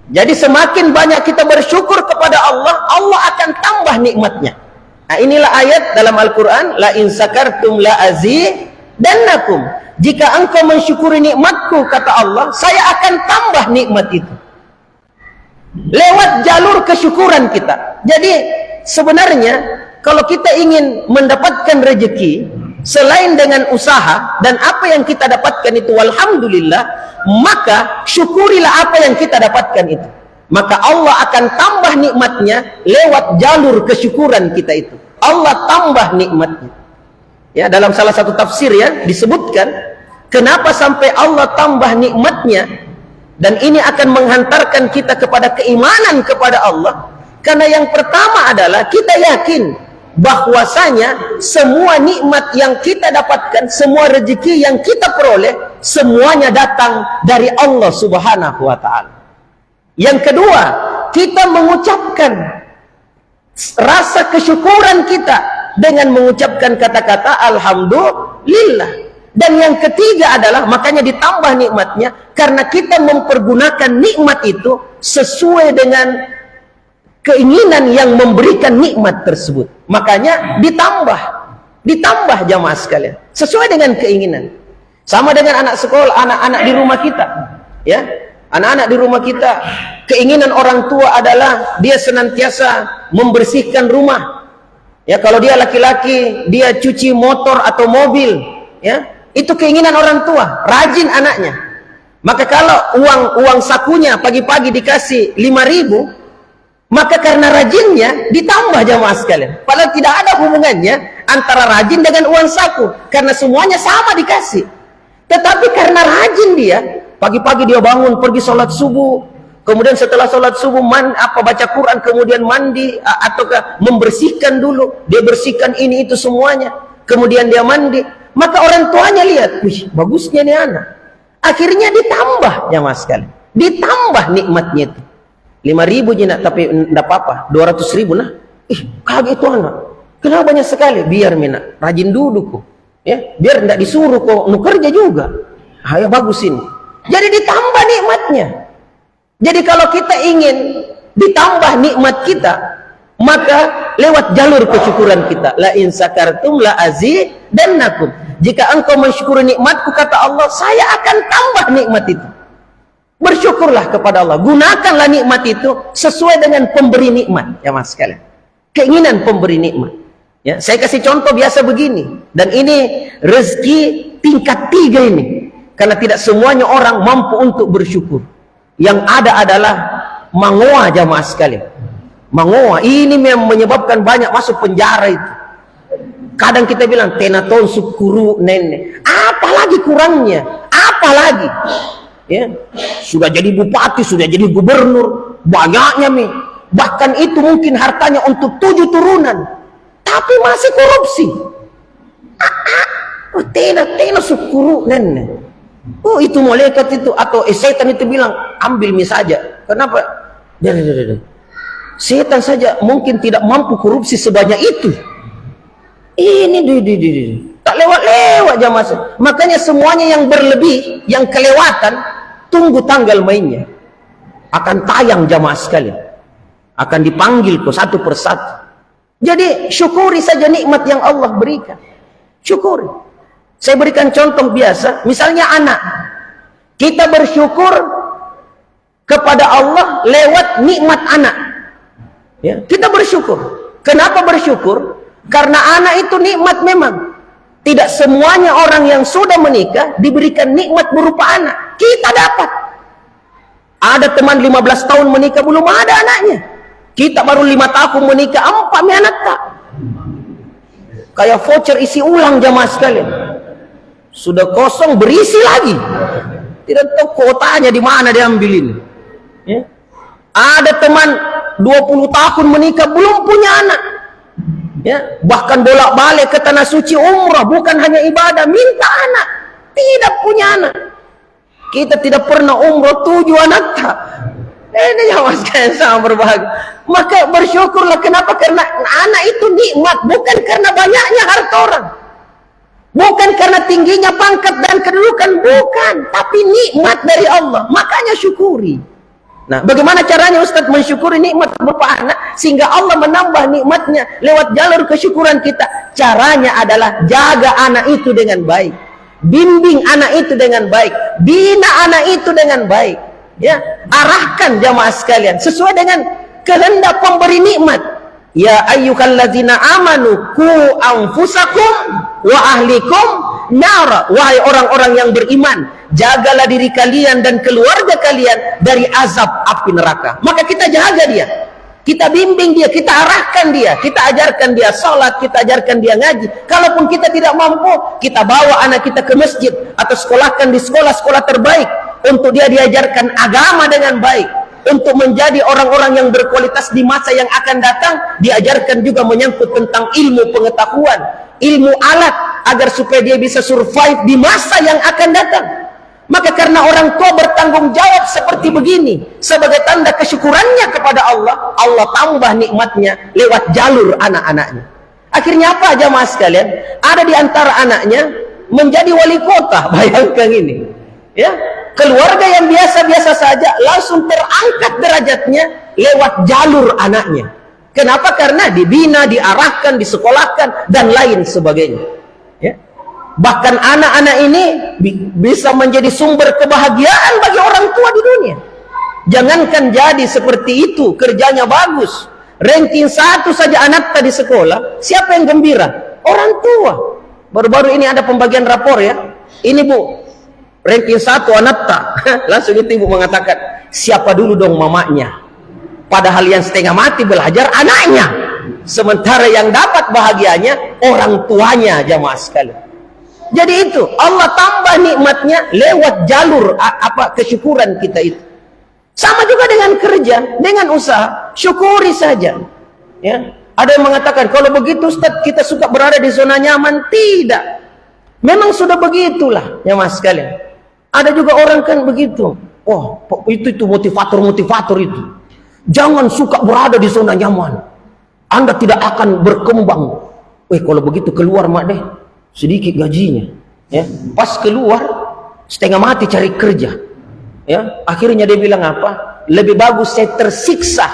Jadi semakin banyak kita bersyukur kepada Allah, Allah akan tambah nikmatnya. Nah, inilah ayat dalam Al-Quran, la in sakartum la azidannakum. Jika engkau mensyukuri nikmatku, kata Allah, saya akan tambah nikmat itu. Lewat jalur kesyukuran kita. Jadi sebenarnya kalau kita ingin mendapatkan rezeki selain dengan usaha, dan apa yang kita dapatkan itu alhamdulillah, maka syukurilah apa yang kita dapatkan itu. Maka Allah akan tambah nikmatnya lewat jalur kesyukuran kita itu. Allah tambah nikmatnya. Ya, dalam salah satu tafsir ya disebutkan kenapa sampai Allah tambah nikmatnya, dan ini akan menghantarkan kita kepada keimanan kepada Allah. Karena yang pertama adalah kita yakin bahwasanya semua nikmat yang kita dapatkan, semua rezeki yang kita peroleh, semuanya datang dari Allah Subhanahu wa taala. Yang kedua, kita mengucapkan rasa kesyukuran kita dengan mengucapkan kata-kata alhamdulillah. Dan yang ketiga adalah, makanya ditambah nikmatnya, karena kita mempergunakan nikmat itu sesuai dengan keinginan yang memberikan nikmat tersebut. Makanya ditambah jamaah sekalian, sesuai dengan keinginan. Sama dengan anak sekolah, anak-anak di rumah kita, ya. Anak-anak di rumah kita, keinginan orang tua adalah dia senantiasa membersihkan rumah. Ya, kalau dia laki-laki, dia cuci motor atau mobil, ya. Itu keinginan orang tua, rajin anaknya. Maka kalau uang sakunya pagi-pagi dikasih 5.000, maka karena rajinnya ditambah jamaah sekalian. Padahal tidak ada hubungannya antara rajin dengan uang saku, karena semuanya sama dikasih. Tetapi karena rajin dia, pagi-pagi dia bangun pergi sholat subuh, kemudian setelah sholat subuh baca Quran, kemudian mandi ataukah membersihkan dulu, dia bersihkan ini itu semuanya, kemudian dia mandi. Maka orang tuanya lihat, wih bagusnya nih anak. Akhirnya ditambah jamaah sekalian, ditambah nikmatnya itu. 5.000 jinak, tapi tidak apa-apa, 200.000 nah. Kaget itu anak, kenapa banyak sekali? Biar mina rajin duduk kok, ya, biar tidak disuruh kok nu kerja juga. Ya bagus ini. Jadi ditambah nikmatnya. Jadi kalau kita ingin ditambah nikmat kita, maka lewat jalur kesyukuran kita. La in sakartum la azidannakum. Jika engkau mensyukuri nikmatku, kata Allah, saya akan tambah nikmat itu. Bersyukurlah kepada Allah, gunakanlah nikmat itu sesuai dengan pemberi nikmat, ya mas sekalian. Keinginan pemberi nikmat. Ya, saya kasih contoh biasa begini, dan ini rezeki tingkat 3 ini, karena tidak semuanya orang mampu untuk bersyukur. Yang ada adalah mangoa jamaah sekalian. Mangoa, ini yang menyebabkan banyak masuk penjara itu. Kadang kita bilang tenaton sukuru nenek, apalagi kurangnya, apalagi ya, sudah jadi bupati, sudah jadi gubernur, banyaknya nih, bahkan itu mungkin hartanya untuk 7 turunan, tapi masih korupsi. Oh, tena sukuru nenek. Oh, itu malaikat itu atau setan itu bilang ambil mie saja. Kenapa? Setan saja mungkin tidak mampu korupsi sebanyak itu. Ini tak lewat-lewat jamaah. Makanya semuanya yang berlebih, yang kelewatan, tunggu tanggal mainnya. Akan tayang jamaah sekalian. Akan dipanggil ke satu persatu. Jadi syukuri saja nikmat yang Allah berikan. Syukuri. Saya berikan contoh biasa, misalnya anak. Kita bersyukur kepada Allah lewat nikmat anak. Ya, kita bersyukur. Kenapa bersyukur? Karena anak itu nikmat memang. Tidak semuanya orang yang sudah menikah diberikan nikmat berupa anak. Kita dapat. Ada teman 15 tahun menikah belum ada anaknya. Kita baru 5 tahun menikah 4 anak tak. Kayak voucher isi ulang jamaah sekalian. Sudah kosong berisi lagi. Tidak tahu kotanya di mana diambilin. Ya. Ada teman 20 tahun menikah belum punya anak. Ya, bahkan bolak-balik ke tanah suci umrah, bukan hanya ibadah, minta anak, tidak punya anak. Kita tidak pernah umrah 7 anak tak. Ini jamaah sekalian sama berbahagia. Maka bersyukurlah. Kenapa? Karena anak itu nikmat, bukan karena banyaknya harta orang, bukan karena tingginya pangkat dan kedudukan, bukan, tapi nikmat dari Allah. Makanya syukuri. Nah, bagaimana caranya Ustaz mensyukuri nikmat berupa anak sehingga Allah menambah nikmatnya lewat jalur kesyukuran kita? Caranya adalah jaga anak itu dengan baik, bimbing anak itu dengan baik, bina anak itu dengan baik, ya, arahkan jamaah sekalian sesuai dengan kehendak pemberi nikmat. Ya ayyuhallazina amanu qu anfusakum wa ahlikum nara. Wahai orang-orang yang beriman, jagalah diri kalian dan keluarga kalian dari azab api neraka. Maka kita jaga dia, kita bimbing dia, kita arahkan dia, kita ajarkan dia salat, kita ajarkan dia ngaji. Kalaupun kita tidak mampu, kita bawa anak kita ke masjid atau sekolahkan di sekolah-sekolah terbaik untuk dia diajarkan agama dengan baik, untuk menjadi orang-orang yang berkualitas di masa yang akan datang. Diajarkan juga menyangkut tentang ilmu pengetahuan, ilmu alat, agar supaya dia bisa survive di masa yang akan datang. Maka karena orang tua bertanggung jawab seperti begini, sebagai tanda kesyukurannya kepada Allah, Allah tambah nikmatnya lewat jalur anak-anaknya. Akhirnya apa jamaah sekalian? Ada di antara anaknya menjadi wali kota. Bayangkan ini, ya, keluarga yang biasa-biasa saja langsung terangkat derajatnya lewat jalur anaknya. Kenapa? Karena dibina, diarahkan, disekolahkan dan lain sebagainya, ya. Bahkan anak-anak ini bisa menjadi sumber kebahagiaan bagi orang tua di dunia. Jangankan jadi seperti itu, kerjanya bagus, ranking 1 saja anak tadi sekolah, siapa yang gembira? Orang tua. Baru-baru ini ada pembagian rapor, ya. Ini Bu, ranking 1 anak tak. Langsung itu ibu mengatakan, siapa dulu dong mamanya? Padahal yang setengah mati belajar anaknya, sementara yang dapat bahagianya orang tuanya jamaah sekalian. Jadi itu Allah tambah nikmatnya lewat jalur kesyukuran kita itu. Sama juga dengan kerja, dengan usaha, syukuri saja, ya. Ada yang mengatakan kalau begitu Ustaz kita suka berada di zona nyaman. Tidak, memang sudah begitulah jamaah sekalian. Ada juga orang kan begitu. Oh, itu motivator itu. Jangan suka berada di zona nyaman. Anda tidak akan berkembang. Kalau begitu keluar mak deh, sedikit gajinya. Ya, pas keluar setengah mati cari kerja. Ya, akhirnya dia bilang apa? Lebih bagus saya tersiksa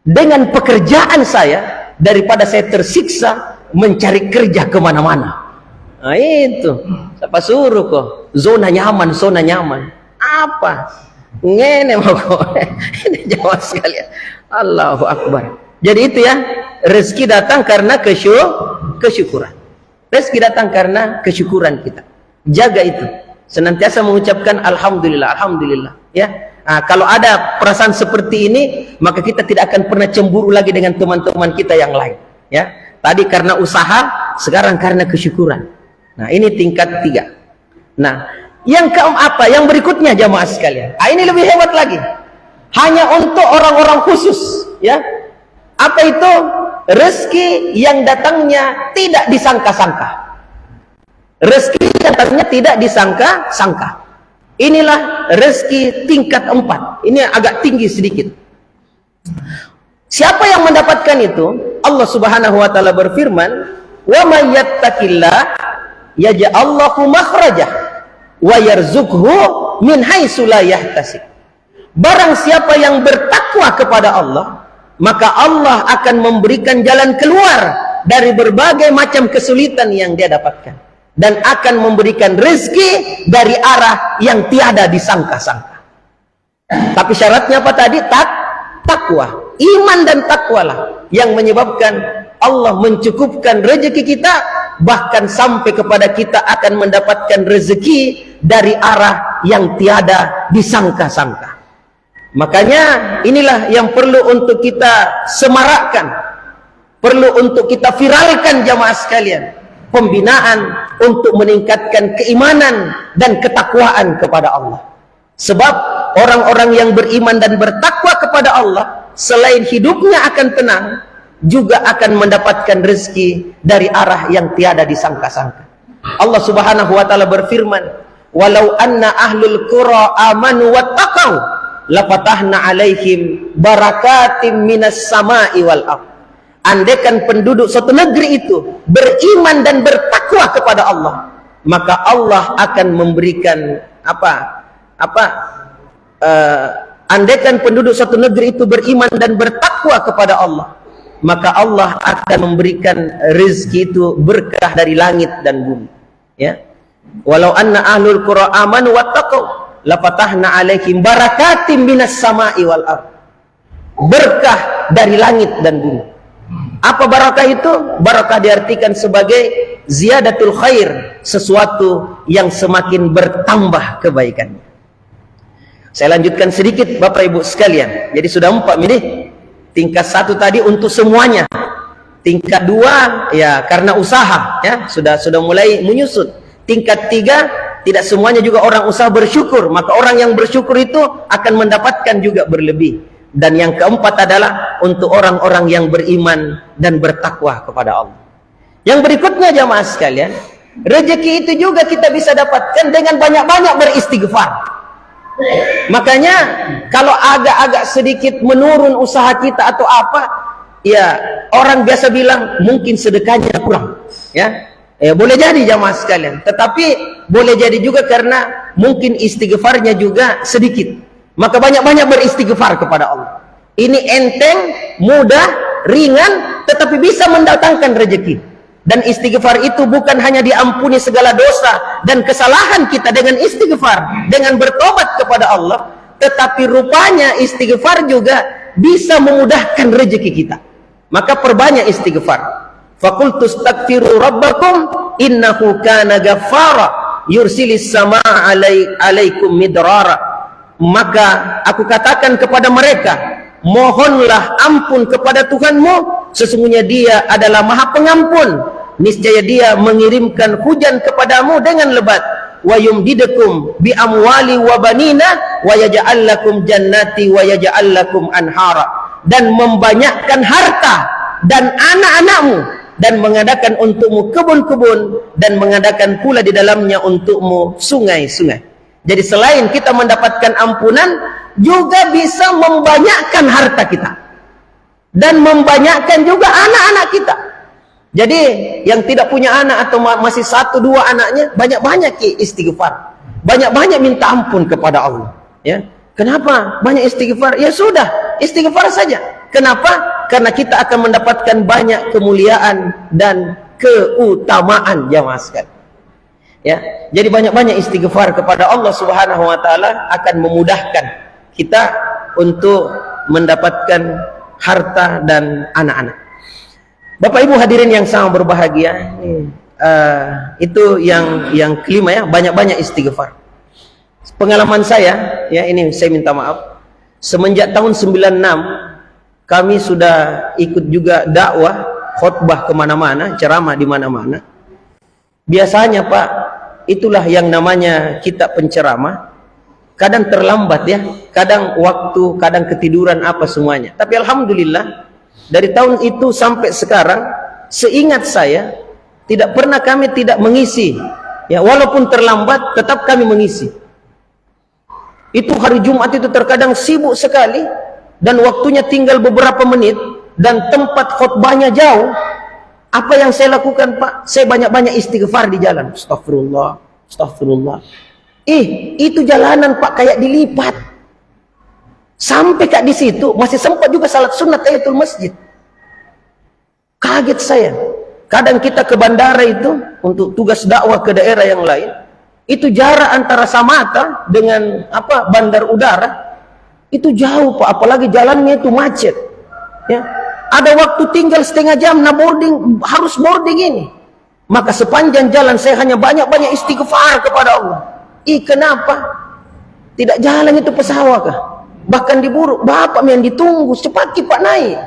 dengan pekerjaan saya daripada saya tersiksa mencari kerja kemana-mana. Nah itu, siapa suruh kok zona nyaman, zona nyaman. Apa? Ngene mau kok. Ini jawab sekalian. Allahu Akbar. Jadi itu ya, rezeki datang karena kesyukuran. Rezeki datang karena kesyukuran kita. Jaga itu. Senantiasa mengucapkan alhamdulillah, alhamdulillah, ya. Kalau ada perasaan seperti ini, maka kita tidak akan pernah cemburu lagi dengan teman-teman kita yang lain. Ya, tadi karena usaha, sekarang karena kesyukuran. Nah, ini tingkat 3. Nah, yang keempat, yang berikutnya jamaah sekalian. Ini lebih hebat lagi. Hanya untuk orang-orang khusus. Ya, apa itu? Rezeki yang datangnya tidak disangka-sangka. Rezeki yang datangnya tidak disangka-sangka. Inilah rezeki tingkat 4. Ini agak tinggi sedikit. Siapa yang mendapatkan itu? Allah Subhanahu wa taala berfirman, "Wa may yattaqillah yaj'al lahu makhrajah wa yarzuqhu min haitsu la yahtasib." Barang siapa yang bertakwa kepada Allah, maka Allah akan memberikan jalan keluar dari berbagai macam kesulitan yang dia dapatkan, dan akan memberikan rezeki dari arah yang tiada disangka-sangka. Tapi syaratnya apa tadi? Takwa. Iman dan takwalah yang menyebabkan Allah mencukupkan rezeki kita, bahkan sampai kepada kita akan mendapatkan rezeki dari arah yang tiada disangka-sangka. Makanya inilah yang perlu untuk kita semarakkan, perlu untuk kita viralkan jamaah sekalian. Pembinaan untuk meningkatkan keimanan dan ketakwaan kepada Allah. Sebab orang-orang yang beriman dan bertakwa kepada Allah, selain hidupnya akan tenang, juga akan mendapatkan rezeki dari arah yang tiada disangka-sangka. Allah Subhanahu wa taala berfirman, "Walau anna ahlul qura amanu wattaqau lafatahna alaihim barakatim minas sama'i wal ardh." Andaikan penduduk suatu negeri itu beriman dan bertakwa kepada Allah, maka Allah akan memberikan andaikan penduduk suatu negeri itu beriman dan bertakwa kepada Allah, maka Allah akan memberikan rezeki itu berkah dari langit dan bumi. Ya, walau anna ahlul qura amanu wattaqau lafatahna alaihim barakatim minas sama'i wal ardh. Berkah dari langit dan bumi. Apa barakah itu? Barakah diartikan sebagai ziyadatul khair, sesuatu yang semakin bertambah kebaikannya. Saya lanjutkan sedikit Bapak Ibu sekalian. Jadi sudah 4 ini. Tingkat 1 tadi untuk semuanya. Tingkat 2 ya karena usaha, ya sudah mulai menyusut. Tingkat 3 tidak semuanya juga orang usaha bersyukur, maka orang yang bersyukur itu akan mendapatkan juga berlebih. Dan yang keempat adalah untuk orang-orang yang beriman dan bertakwa kepada Allah. Yang berikutnya jamaah sekalian, rezeki itu juga kita bisa dapatkan dengan banyak-banyak beristighfar. Makanya kalau agak-agak sedikit menurun usaha kita atau apa, ya orang biasa bilang mungkin sedekahnya kurang, ya. Boleh jadi jamaah sekalian, tetapi boleh jadi juga karena mungkin istighfarnya juga sedikit. Maka banyak-banyak beristighfar kepada Allah. Ini enteng, mudah, ringan, tetapi bisa mendatangkan rezeki. Dan istighfar itu bukan hanya diampuni segala dosa dan kesalahan kita dengan istighfar, dengan bertobat kepada Allah, tetapi rupanya istighfar juga bisa memudahkan rezeki kita. Maka perbanyak istighfar. Faqultu astaghfiru rabbakum innahu kana ghaffara yursilis samaa alaikum midrara. Maka aku katakan kepada mereka, mohonlah ampun kepada Tuhanmu, sesungguhnya Dia adalah Maha Pengampun. Niscaya Dia mengirimkan hujan kepadamu dengan lebat. Wa yumdidukum bi amwali wa banina wa yaj'al lakum jannati wa yaj'al lakum anhara. Dan membanyakkan harta dan anak-anakmu, dan mengadakan untukmu kebun-kebun, dan mengadakan pula di dalamnya untukmu sungai-sungai. Jadi selain kita mendapatkan ampunan, juga bisa membanyakkan harta kita. Dan membanyakkan juga anak-anak kita. Jadi yang tidak punya anak atau masih 1-2 anaknya, banyak-banyak istighfar. Banyak-banyak minta ampun kepada Allah. Ya. Kenapa? Banyak istighfar. Ya sudah, istighfar saja. Kenapa? Karena kita akan mendapatkan banyak kemuliaan dan keutamaan jamaah sekalian. Ya, jadi banyak-banyak istighfar kepada Allah Subhanahu wa taala akan memudahkan kita untuk mendapatkan harta dan anak-anak. Bapak Ibu hadirin yang sangat berbahagia, itu yang kelima ya, banyak-banyak istighfar. Pengalaman saya ya ini saya minta maaf. Semenjak tahun 96 kami sudah ikut juga dakwah, khutbah kemana-mana, ceramah di mana-mana. Biasanya Pak, itulah yang namanya kita penceramah. Kadang terlambat ya, kadang waktu, kadang ketiduran apa semuanya. Tapi alhamdulillah dari tahun itu sampai sekarang, seingat saya tidak pernah kami tidak mengisi. Ya, walaupun terlambat tetap kami mengisi. Itu hari Jumat itu terkadang sibuk sekali dan waktunya tinggal beberapa menit dan tempat khutbahnya jauh. Apa yang saya lakukan Pak? Saya banyak-banyak istighfar di jalan. Astagfirullah, astagfirullah. Itu jalanan Pak kayak dilipat. Sampai Kak di situ masih sempat juga salat sunat tahiyatul masjid. Kaget saya. Kadang kita ke bandara itu untuk tugas dakwah ke daerah yang lain, itu jarak antara Samata dengan bandar udara itu jauh Pak, apalagi jalannya itu macet. Ya, ada waktu tinggal setengah jam, harus boarding ini. Maka sepanjang jalan saya hanya banyak-banyak istighfar kepada Allah. Kenapa tidak jalan itu pesawat kah? Bahkan diburu, bapak yang ditunggu cepat Pak naik.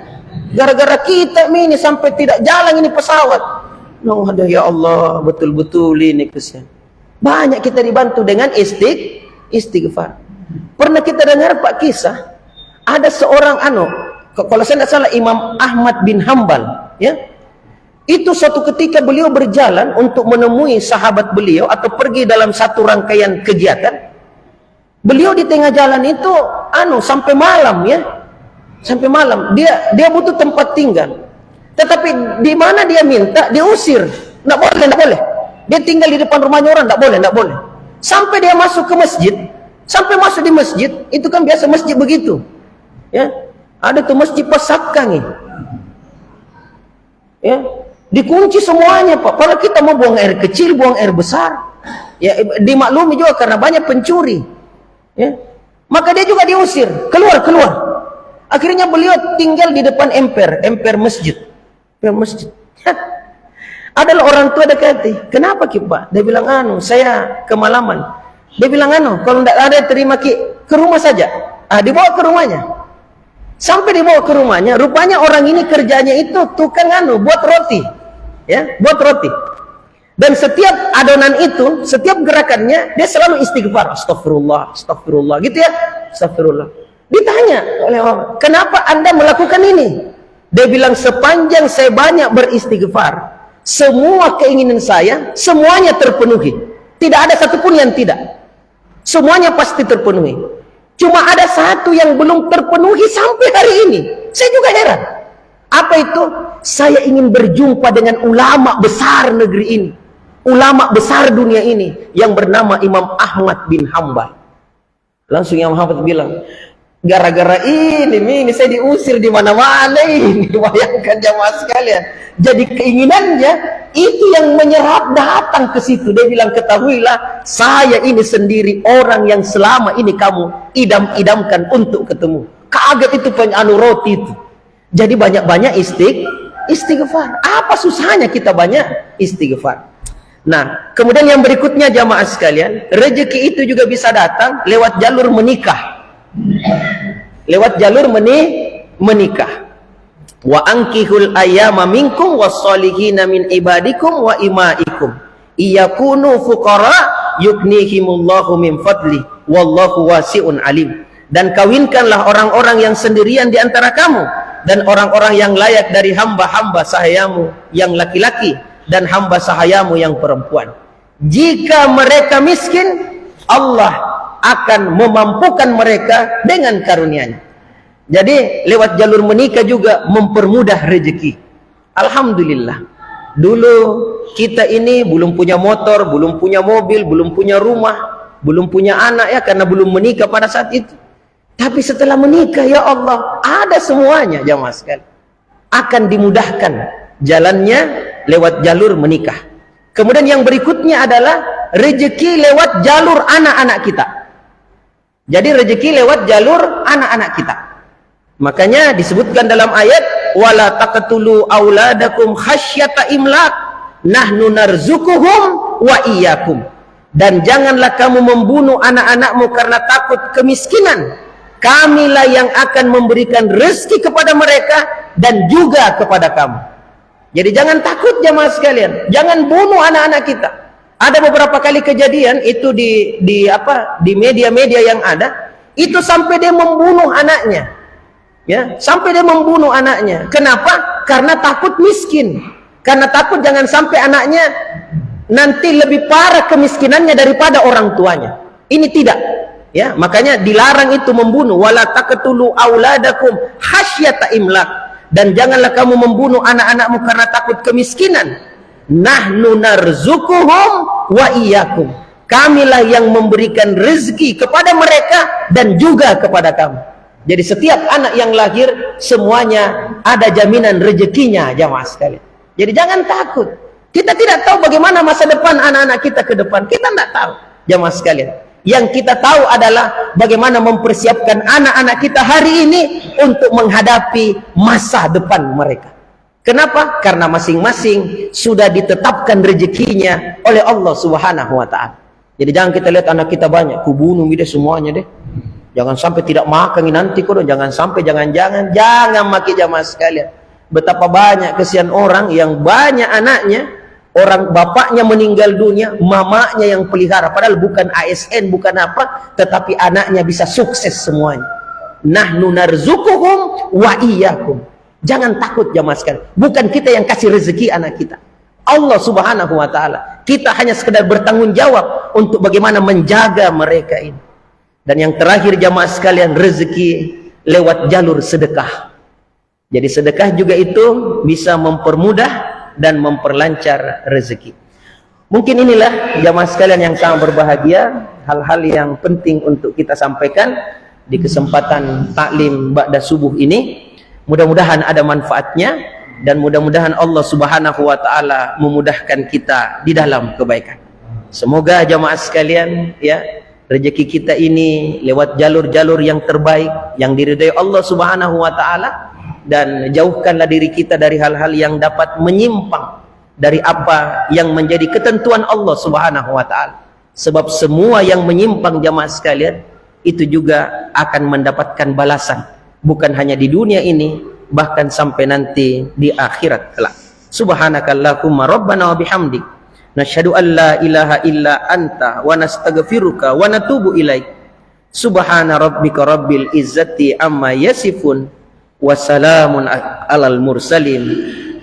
Gara-gara kita ini sampai tidak jalan ini pesawat. Ya Allah, betul-betul ini kesian. Banyak kita dibantu dengan istighfar. Pernah kita dengar Pak kisah, ada seorang kalau saya tidak salah Imam Ahmad bin Hambal, ya. Itu suatu ketika beliau berjalan untuk menemui sahabat beliau atau pergi dalam satu rangkaian kegiatan. Beliau di tengah jalan itu sampai malam ya. Sampai malam dia butuh tempat tinggal. Tetapi di mana dia minta diusir. Enggak boleh. Dia tinggal di depan rumahnya orang, enggak boleh. Sampai dia masuk ke masjid, sampai masuk di masjid, itu kan biasa masjid begitu. Ya. Ada tuh masjid Pasakang ini. Ya, dikunci semuanya Pak. Kalau kita mau buang air kecil, buang air besar, ya dimaklumi juga karena banyak pencuri. Ya. Maka dia juga diusir, keluar. Akhirnya beliau tinggal di depan emper masjid. Adalah orang tua dekati. Kenapa Ki Pak? Dia bilang saya kemalaman. Dia bilang kalau tidak ada terima Ki ke rumah saja. Dibawa ke rumahnya. Sampai dibawa ke rumahnya, rupanya orang ini kerjanya itu tukang buat roti. Ya, buat roti. Dan setiap adonan itu, setiap gerakannya dia selalu istighfar. Astagfirullah, gitu ya. Astagfirullah. Ditanya oleh orang, kenapa Anda melakukan ini? Dia bilang, sepanjang saya banyak beristighfar, semua keinginan saya, semuanya terpenuhi. Tidak ada satupun yang tidak. Semuanya pasti terpenuhi. Cuma ada satu yang belum terpenuhi sampai hari ini. Saya juga heran. Apa itu? Saya ingin berjumpa dengan ulama besar negeri ini. Ulama besar dunia ini. Yang bernama Imam Ahmad bin Hambal. Langsung Imam Ahmad bilang, gara-gara ini saya diusir di mana-mana ini. Bayangkan jamaah sekalian. Jadi keinginannya itu yang menyerap datang ke situ. Dia bilang, ketahuilah saya ini sendiri orang yang selama ini kamu idam-idamkan untuk ketemu. Kaget itu roti itu. Jadi banyak-banyak istighfar. Apa susahnya kita banyak istighfar? Nah, kemudian yang berikutnya jamaah sekalian, rezeki itu juga bisa datang lewat jalur menikah. Lewat jalur menikah. Wa ankihul ayyama minkum was-solihina min ibadikum wa imaikum iyakunu fuqara yughnihimullahu min fadli wallahu wasi'un alim. Dan kawinkanlah orang-orang yang sendirian di antara kamu dan orang-orang yang layak dari hamba-hamba sahayamu yang laki-laki dan hamba sahayamu yang perempuan. Jika mereka miskin, Allah akan memampukan mereka dengan karunia-Nya. Jadi lewat jalur menikah juga mempermudah rezeki. Alhamdulillah. Dulu kita ini belum punya motor, belum punya mobil, belum punya rumah, belum punya anak ya, karena belum menikah pada saat itu. Tapi setelah menikah, ya Allah, ada semuanya jamaah sekalian. Akan dimudahkan jalannya lewat jalur menikah. Kemudian yang berikutnya adalah rezeki lewat jalur anak-anak kita. Jadi rezeki lewat jalur anak-anak kita. Makanya disebutkan dalam ayat, wala taqtulu auladakum khasyata imlaq nahnu narzuquhum wa iyyakum. Dan janganlah kamu membunuh anak-anakmu karena takut kemiskinan. Kamilah yang akan memberikan rezeki kepada mereka dan juga kepada kamu. Jadi jangan takut jamaah sekalian, jangan bunuh anak-anak kita. Ada beberapa kali kejadian itu di media-media yang ada, itu sampai dia membunuh anaknya. Ya, sampai dia membunuh anaknya. Kenapa? Karena takut miskin. Karena takut jangan sampai anaknya nanti lebih parah kemiskinannya daripada orang tuanya. Ini tidak. Ya, makanya dilarang itu membunuh. Wala taqtulu auladakum khasyata imlak. Dan janganlah kamu membunuh anak-anakmu karena takut kemiskinan. Nahnu narzukuhum wa iyyakum. Kamilah yang memberikan rezeki kepada mereka dan juga kepada kamu. Jadi setiap anak yang lahir semuanya ada jaminan rezekinya, jamaah sekalian. Jadi jangan takut. Kita tidak tahu bagaimana masa depan anak-anak kita ke depan. Kita tidak tahu, jamaah sekalian. Yang kita tahu adalah bagaimana mempersiapkan anak-anak kita hari ini untuk menghadapi masa depan mereka. Kenapa? Karena masing-masing sudah ditetapkan rezekinya oleh Allah Subhanahu wa taala. Jadi jangan kita lihat anak kita banyak, kubunuh dia semuanya deh. Jangan sampai tidak makan nanti kok, jangan sampai jangan maki jamaah sekalian. Betapa banyak kesian orang yang banyak anaknya, orang bapaknya meninggal dunia, mamanya yang pelihara, padahal bukan ASN, bukan apa, tetapi anaknya bisa sukses semuanya. Nahnu narzukuhum wa iyyakum. Jangan takut jamaah sekalian. Bukan kita yang kasih rezeki anak kita, Allah Subhanahu wa taala. Kita hanya sekedar bertanggung jawab untuk bagaimana menjaga mereka ini. Dan yang terakhir jamaah sekalian, rezeki lewat jalur sedekah. Jadi sedekah juga itu bisa mempermudah dan memperlancar rezeki. Mungkin inilah jamaah sekalian yang sangat berbahagia, hal-hal yang penting untuk kita sampaikan di kesempatan taklim ba'da subuh ini. Mudah-mudahan ada manfaatnya dan mudah-mudahan Allah Subhanahu wa taala memudahkan kita di dalam kebaikan. Semoga jamaah sekalian ya, rezeki kita ini lewat jalur-jalur yang terbaik, yang diridai Allah Subhanahu wa taala, dan jauhkanlah diri kita dari hal-hal yang dapat menyimpang dari apa yang menjadi ketentuan Allah Subhanahu wa taala. Sebab semua yang menyimpang jamaah sekalian itu juga akan mendapatkan balasan, bukan hanya di dunia ini, bahkan sampai nanti di akhirat kelak. Subhanakallahumma rabbana wa bihamdik, nashhadu an la ilaha illa anta wa nastaghfiruka wa natubu ilaik. Subhana rabbika rabbil izzati amma yasifun wa salamun alal mursalin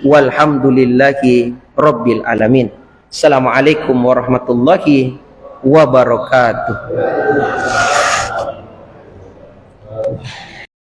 walhamdulillahi rabbil alamin. Assalamualaikum warahmatullahi wabarakatuh.